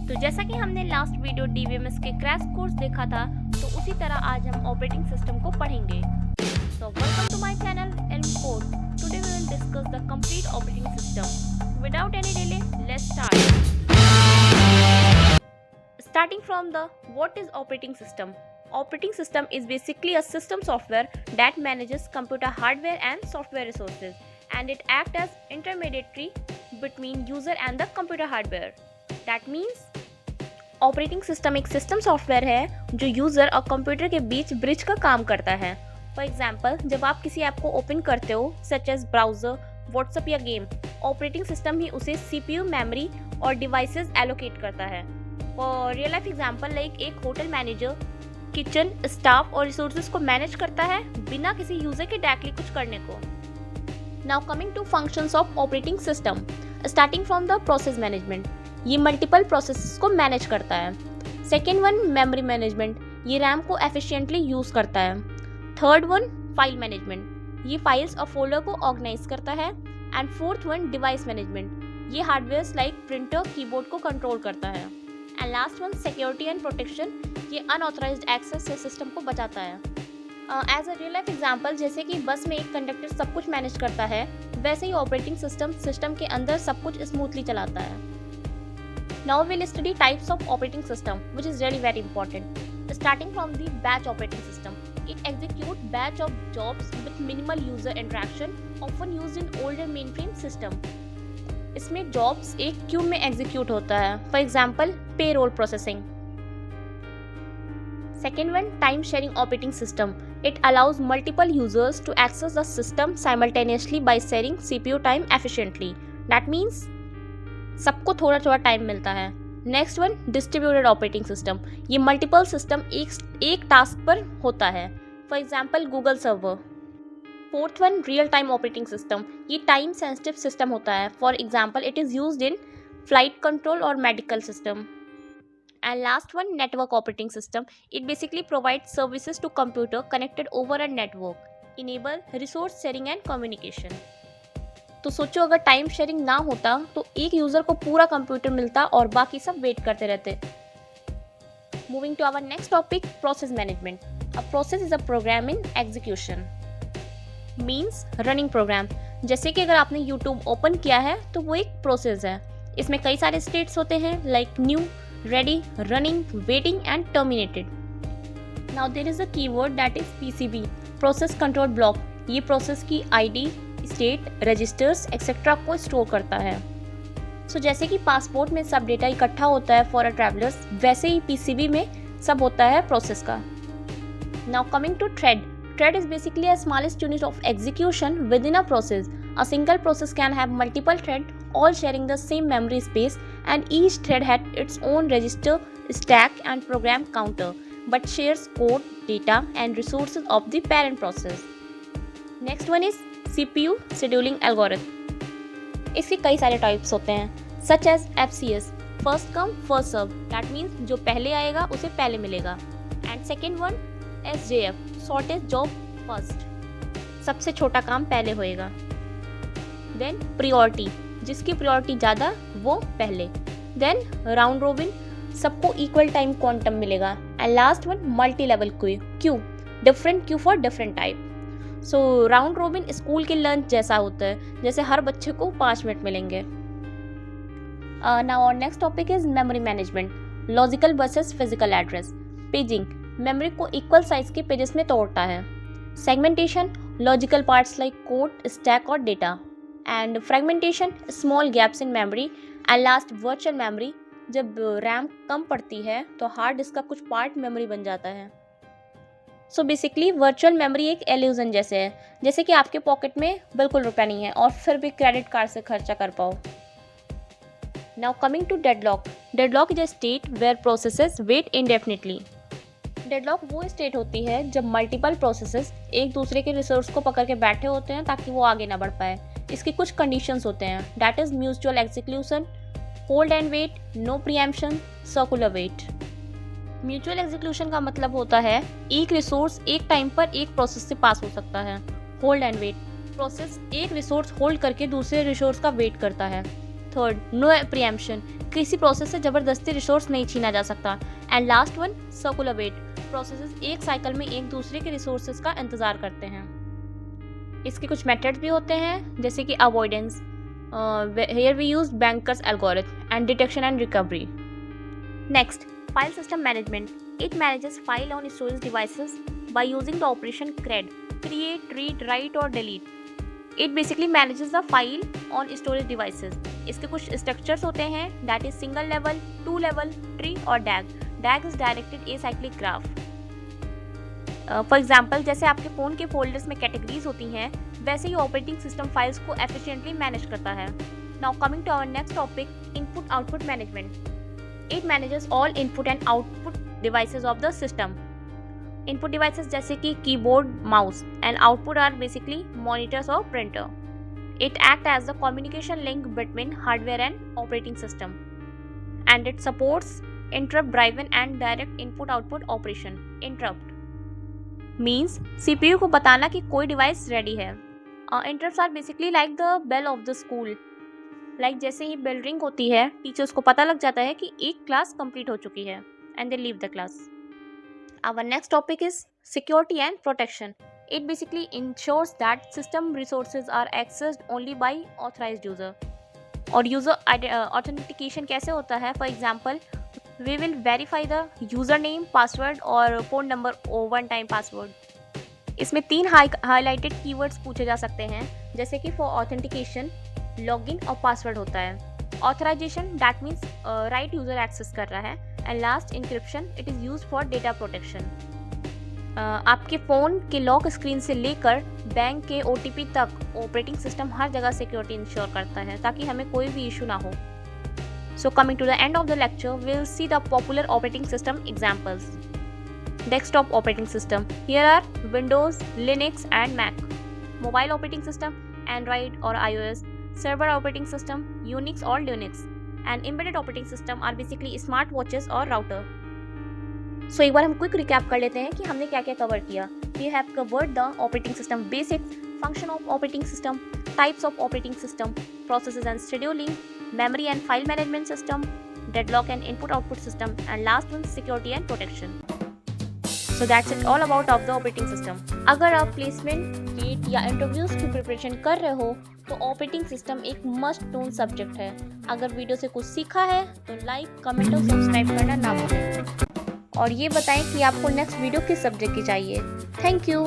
तो जैसा कि हमने लास्ट वीडियो डीबीएमएस के क्रैश कोर्स देखा था, तो उसी तरह आज हम ऑपरेटिंग सिस्टम को पढ़ेंगे। So welcome to my channel Elm Code. Today we will discuss the complete operating system. Without any delay, let's start. Starting from the what is operating system? Operating system is basically a system software that manages computer hardware and software resources, and it acts as intermediary between user and the computer hardware. That means operating system एक system software है जो user और computer के बीच bridge का काम करता है। For example, जब आप किसी ऐप को ओपन करते हो सच एज ब्राउज़र, व्हाट्सएप या गेम, ऑपरेटिंग सिस्टम ही उसे सीपीयू, मेमोरी और डिवाइसेस एलोकेट करता है। और रियल लाइफ एग्जाम्पल लाइक एक होटल मैनेजर किचन, स्टाफ और रिसोर्सेज को मैनेज करता है बिना किसी यूज़र के डायरेक्टली कुछ करने को। Now coming to functions of operating system, starting from the process management, ये मल्टीपल प्रोसेसेस को मैनेज करता है। सेकेंड वन, मेमोरी मैनेजमेंट, ये रैम को एफिशिएंटली यूज़ करता है। थर्ड वन, फाइल मैनेजमेंट, ये फाइल्स और फोल्डर को ऑर्गेनाइज करता है। And fourth one, device management, ये हार्डवेयर लाइक प्रिंटर, कीबोर्ड को कंट्रोल करता है। And last one, security and protection, ये अनऑथराइज्ड एक्सेस से सिस्टम को बचाता है। As a real life example, जैसे कि बस में एक कंडक्टर सब कुछ मैनेज करता है, वैसे ही ऑपरेटिंग सिस्टम के अंदर सब कुछ स्मूथली चलाता है। Now we'll study types of operating system, which is really very important. Starting from the batch operating system, it executes batch of jobs with minimal user interaction, often used in older mainframe system. इसमें jobs एक queue में execute होता है, for example payroll processing. Second one, time sharing operating system. It allows multiple users to access the system simultaneously by sharing CPU time efficiently. That means सबको थोड़ा थोड़ा time मिलता है। Next one, distributed operating system, ये multiple system एक task पर होता है, for example Google server. Fourth one, real time operating system, ये टाइम सेंसिटिव सिस्टम होता है, for example it is used in flight control और medical system. And last one, network operating system, it basically provide services to computer connected over a network, enable resource sharing and communication. तो सोचो अगर time sharing ना होता तो एक user को पूरा कंप्यूटर मिलता और बाकी सब वेट करते रहते। Moving to our next topic, process management. A process is a program in execution, means running program. जैसे कि अगर आपने यूट्यूब ओपन किया है तो वो एक प्रोसेस है। इसमें कई सारे स्टेट्स होते हैं like new, ready, running, waiting and terminated. Now there is a keyword that is PCB, process control block. ये प्रोसेस की आईडी, स्टेट, रजिस्टर्स एक्सेट्रा को स्टोर करता है। सो जैसे कि पासपोर्ट में सब डेटा इकट्ठा होता है फॉर अ ट्रैवलर्स, वैसे ही पीसीबी में सब होता है प्रोसेस का। Now coming to thread, thread is basically a smallest unit of execution within a process. A single process can have multiple thread all sharing the same memory space, and each thread had its own register, stack and program counter, but shares code, data and resources of the parent process. Next one is CPU scheduling algorithm. इसके कई सारे types होते हैं such as FCS, first come first serve, that means जो पहले आएगा उसे पहले मिलेगा। And second one SJF, shortest job first, सबसे छोटा काम पहले होएगा। देन प्रियोरिटी, जिसकी प्रियोरिटी ज़्यादा वो पहले। देन राउंड रोबिन, सबको इक्वल टाइम क्वांटम मिलेगा। And last one multi level Q, different queue for different type. So round robin school के लंच जैसा होता है, जैसे हर बच्चे को 5 मिनट मिलेंगे। नाउ और next topic is memory management, logical versus physical address. Paging, memory को इक्वल साइज के पेजेस में तोड़ता है। Segmentation, logical parts like code, stack और data. And fragmentation, small gaps in memory. And last virtual memory, जब RAM कम पड़ती है तो हार्ड डिस्क का कुछ पार्ट मेमोरी बन जाता है। सो बेसिकली वर्चुअल मेमोरी एक एल्यूजन जैसे है, जैसे कि आपके पॉकेट में बिल्कुल रुपया नहीं है और फिर भी क्रेडिट कार्ड से खर्चा कर पाओ। Now coming to deadlock, deadlock is a state where processes wait indefinitely. Deadlock वो स्टेट होती है जब मल्टीपल प्रोसेसेस एक दूसरे के रिसोर्स को पकड़ के बैठे होते हैं ताकि वो आगे ना बढ़ पाए। इसके कुछ कंडीशंस होते हैं, that is mutual execution, hold and wait, no preemption, circular wait. Mutual execution का मतलब होता है एक रिसोर्स एक टाइम पर एक प्रोसेस से पास हो सकता है। होल्ड एंड वेट, प्रोसेस एक रिसोर्स होल्ड करके दूसरे रिसोर्स का वेट करता है। थर्ड, नो प्रीएम्पशन, किसी प्रोसेस से ज़बरदस्ती रिसोर्स नहीं छीना जा सकता। And last one, circular wait, processes एक साइकिल में एक दूसरे के रिसोर्सेज का इंतज़ार करते हैं। इसके कुछ मेथड्स भी होते हैं, जैसे कि avoidance, here we use banker's algorithm, and detection and recovery. Next, file system management, it manages file on storage devices by using the operation CRED, create, read, write और delete. It basically manages the file on storage devices. इसके कुछ structures होते हैं, that is single level, two level, tree और DAG. DAG is directed acyclic graph. For example, जैसे आपके phone के folders में कैटेगरीज होती हैं, वैसे ही ऑपरेटिंग सिस्टम फाइल्स को एफिशिएंटली मैनेज करता है। Now coming to our next topic, input output management. It manages all input and output devices of the system. Input devices जैसे कि keyboard, mouse, and output are basically monitors और printer. It act as the communication link between hardware and operating system, and it supports interrupt driven and direct input output operation. Interrupt means CPU को बताना कि कोई device ready है। Interrupts are basically like the bell of the school. Like जैसे ही bell ring होती है, teachers को पता लग जाता है कि एक क्लास कंप्लीट हो चुकी है, and they leave the class. Our next topic is security and protection. It basically ensures that system resources are accessed only by authorized user. और यूज़र ऑथेंटिकेशन कैसे होता है? For example, we will verify the user name, password और phone number और one time password. इसमें 3 highlighted keywords पूछे जा सकते हैं, जैसे कि फॉर ऑथेंटिकेशन, लॉगिन और पासवर्ड होता है। Authorization, that means right user access कर रहा है। And last, encryption, it is use for data protection. आपके फ़ोन के लॉक स्क्रीन से लेकर बैंक के OTP तक ऑपरेटिंग सिस्टम हर जगह सिक्योरिटी इंश्योर करता है, ताकि हमें कोई भी इशू ना हो। So coming to the end of the lecture, we will see the popular operating system examples. Desktop operating system, here are Windows, Linux and Mac. Mobile operating system, Android और iOS। Server operating system, Unix और Linux. And embedded operating system are basically smart watches और router. So एक बार हम quick recap कर लेते हैं कि हमने क्या क्या कवर किया। We have covered the operating system basics, function of operating system, types of operating system, processes and scheduling, memory and file management system, deadlock and input output system, and last one security and protection. So that's it all about of the operating system. अगर आप placement, GATE या interviews की preparation कर रहे हो, तो operating system एक must known subject है। अगर वीडियो से कुछ सीखा है तो लाइक, कमेंट और सब्सक्राइब करना ना भूलें, और ये बताएं कि आपको नेक्स्ट वीडियो किस सब्जेक्ट की चाहिए। Thank you.